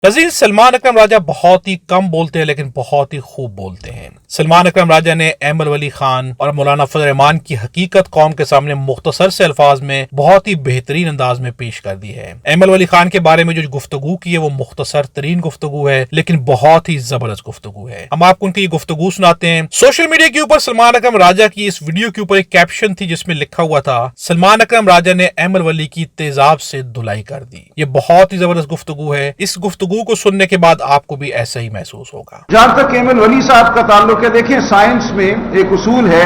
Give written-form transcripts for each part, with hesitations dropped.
नज़ीर, सलमान अकरम राजा बहुत ही कम बोलते हैं लेकिन बहुत ही खूब बोलते हैं। सलमान अकरम राजा ने अहमद वली खान और मौलाना फजल रहमान की हकीकत कौम के सामने मुख्तसर से अल्फाज में बहुत ही बेहतरीन अंदाज में पेश कर दी है। अहमद वली खान के बारे में जो गुफ्तगू की है वो मुख्तसर तरीन गुफ्तगू है लेकिन बहुत ही जबरदस्त गुफ्तगू है। हम आपको उनकी गुफ्तगू सुनाते हैं। सोशल मीडिया के ऊपर सलमान अकरम राजा की इस वीडियो के ऊपर एक कैप्शन थी जिसमें लिखा हुआ था, सलमान अकरम राजा ने अहमद वली की तेजाब से धुलाई कर दी। ये बहुत ही जबरदस्त गुफ्तगू है। इस गुफ्तगू को सुनने के बाद आपको भी ऐसा ही महसूस होगा। जहां तक अहमद वली साहब का ताल्लुक है, देखें साइंस में एक उसूल है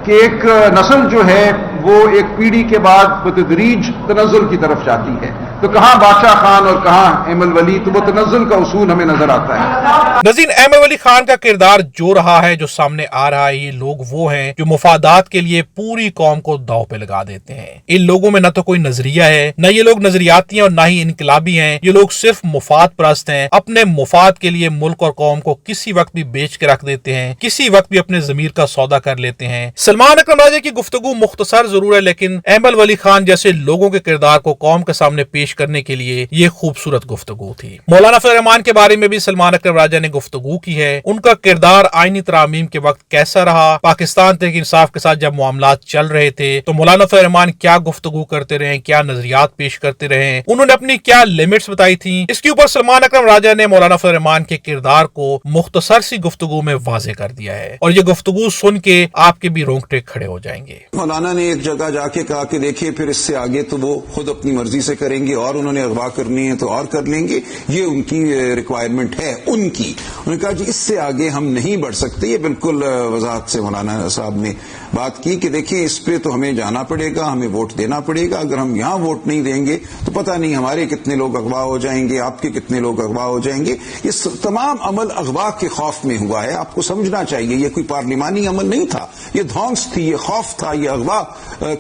कि एक नस्ल जो है वो एक पीढ़ी के बाद बतदरीज तनज़्ज़ुल की तरफ जाती है। तो कहां बादशाह खान और कहां अहमद वली, तो वो तनज़्ज़ुल का उसूल हमें नजर आता है। नज़ीर, अहमद वली खान का किरदार जो रहा है, जो सामने आ रहा है, ये लोग वो हैं जो मुफादात के लिए पूरी कौम को दांव पे लगा देते हैं। इन लोगों में न तो कोई नजरिया है, न ये लोग नजरियाती हैं और न ही इनकलाबी हैं। ये लोग सिर्फ मुफाद परस्त हैं। अपने मुफाद के लिए मुल्क और कौम को किसी वक्त भी बेच के रख देते हैं, किसी वक्त भी अपने ज़मीर का सौदा कर लेते हैं। सलमान अकरम राजा की गुफ्तगू मुख्तसर जरूर है लेकिन अहमद वली खान जैसे लोगों के किरदार को कौम के सामने पेश करने के लिए ये खूबसूरत गुफ्तगू थी। मौलाना फजल रहमान के बारे में भी सलमान अकरम राजा ने गुफ्तगू की है। उनका किरदार आईनी तरामीम के वक्त कैसा रहा, पाकिस्तान तहरीक इंसाफ के साथ जब मामलात चल रहे थे तो मौलाना फजल रहमान क्या गुफ्तगू करते रहे, क्या नजरियात पेश करते रहे, उन्होंने अपनी क्या लिमिट्स बताई थी। इसके ऊपर सलमान अकरम राजा ने मौलाना फजल रहमान के किरदार को मुख्तसर सी गुफ्तगू में वाजे कर दिया है और ये गुफ्तगू सुन के आपके भी रोंगटे खड़े हो जाएंगे। मौलाना ने एक जगह जाके कहा कि देखिए फिर इससे आगे तो वो खुद अपनी मर्जी से करेंगे और उन्होंने अगवा करनी है तो और कर लेंगे, ये उनकी रिक्वायरमेंट है उनकी। उन्होंने कहा जी इससे आगे हम नहीं बढ़ सकते। ये बिल्कुल वजाहत से मौलाना साहब ने बात की कि देखिए इस पे तो हमें जाना पड़ेगा, हमें वोट देना पड़ेगा। अगर हम यहां वोट नहीं देंगे तो पता नहीं हमारे कितने लोग अगवा हो जाएंगे, आपके कितने लोग अगवा हो जाएंगे। ये तमाम अमल अगवा के खौफ में हुआ है। आपको समझना चाहिए ये कोई पार्लिमानी अमल नहीं था, ये धौंस थी, ये खौफ था, ये अगवा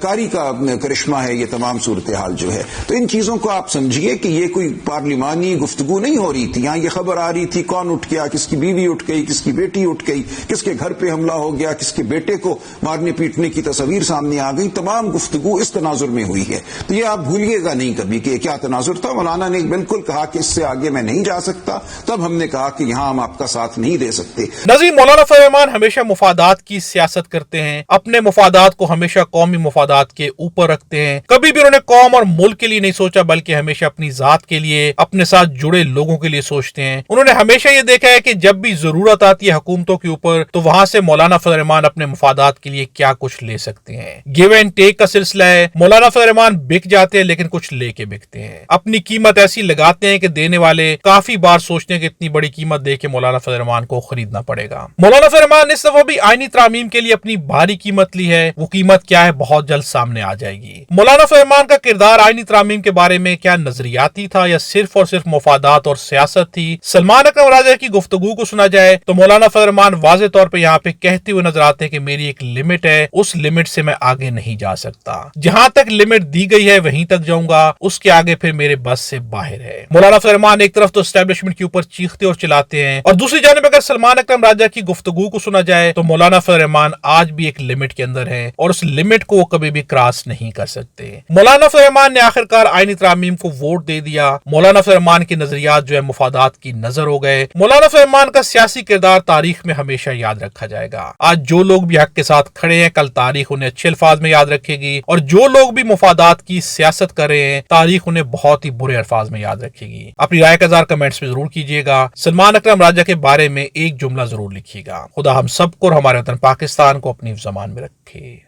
कारी का करिश्मा है ये तमाम सूरत हाल जो है। तो इन चीजों को आप समझिए कि ये कोई पार्लिमानी गुफ्तगू नहीं हो रही थी। यहां ये खबर आ रही थी कौन उठ गया, किसकी बीवी उठ गई, किसकी बेटी उठ गई, किसके घर पे हमला हो गया, किसके बेटे को मारने पीटने की तस्वीर सामने आ गई। तमाम गुफ्तगू इस तनाजुर में हुई है। तो ये आप भूलिएगा नहीं कभी कि क्या तनाजुर था। मौलाना ने बिल्कुल कहा कि इससे आगे मैं नहीं जा सकता। तब हमने कहा कि यहां हम आपका साथ नहीं दे सकते। नज़ीर, मौलाना फजल रहमान हमेशा मुफादात की सियासत करते हैं, अपने मुफादात को हमेशा कौमी मुफादात के ऊपर रखते हैं। कभी भी उन्होंने कौम और मुल्क के लिए नहीं सोचा बल्कि हमेशा अपनी जात के लिए, अपने साथ जुड़े लोगों के लिए सोचते हैं। उन्होंने हमेशा ये देखा है कि जब भी जरूरत आती है हुकूमतों के ऊपर तो वहां से मौलाना फजल रहमान अपने मुफादात के लिए क्या कुछ ले सकते हैं। गिव एंड टेक का सिलसिला है। मौलाना फजल रहमान बिक जाते हैं लेकिन कुछ लेके बिकते हैं। अपनी कीमत ऐसी लगाते हैं कि देने वाले काफी बार सोचते हैं कि इतनी बड़ी कीमत दे के मौलाना फजल रहमान को खरीदना पड़ेगा। मौलाना फजल रहमान ने इस दफा भी आईनी तरामीम के लिए अपनी भारी कीमत ली है। वो कीमत क्या है बहुत जल्द सामने आ जाएगी। मौलाना फजल रहमान का किरदार आईनी तरामीम के बारे में क्या नजरियाती था या सिर्फ और सिर्फ मुफादात और सियासत थी। सलमान अकरम राजा की गुफ्तगू को सुना जाए तो मौलाना फजल रहमान वाज़ेह तौर पे यहाँ पे कहते हुए नजर आते हैं कि मेरी एक लिमिट है, उस लिमिट से मैं आगे नहीं जा सकता। जहां तक लिमिट दी गई है वहीं तक जाऊंगा, उसके आगे फिर मेरे बस से बाहर है। मौलाना फजल रहमान एक तरफ तो एस्टेब्लिशमेंट के ऊपर चीखते और चिल्लाते हैं और दूसरी जानिब अगर सलमान अकरम राजा की गुफ्तगू को सुना जाए तो मौलाना फजल रहमान आज भी एक लिमिट के अंदर है और उस लिमिट को वो कभी भी क्रॉस नहीं कर सकते। मौलाना फजल रहमान ने आखिरकार आईनी तरामीम को वोट दे दिया। मौलाना फजल रहमान के नजरियात जो है मुफादात की नजर हो गए। मौलाना फजल रहमान का सियासी किरदार तारीख में हमेशा याद रखा जाएगा। आज जो लोग भी हक के साथ खड़े हैं कल तारीख उन्हें अच्छे अल्फाज में याद रखेगी और जो लोग भी मुफादात की सियासत कर रहे हैं तारीख उन्हें बहुत ही बुरे अल्फाज में याद रखेगी। अपनी राय का इज़हार कमेंट्स में जरूर कीजिएगा। सलमान अकरम राजा के बारे में एक जुमला जरूर लिखिएगा। खुदा हम सबको और हमारे वतन पाकिस्तान को अपनी ज़बान में रखे।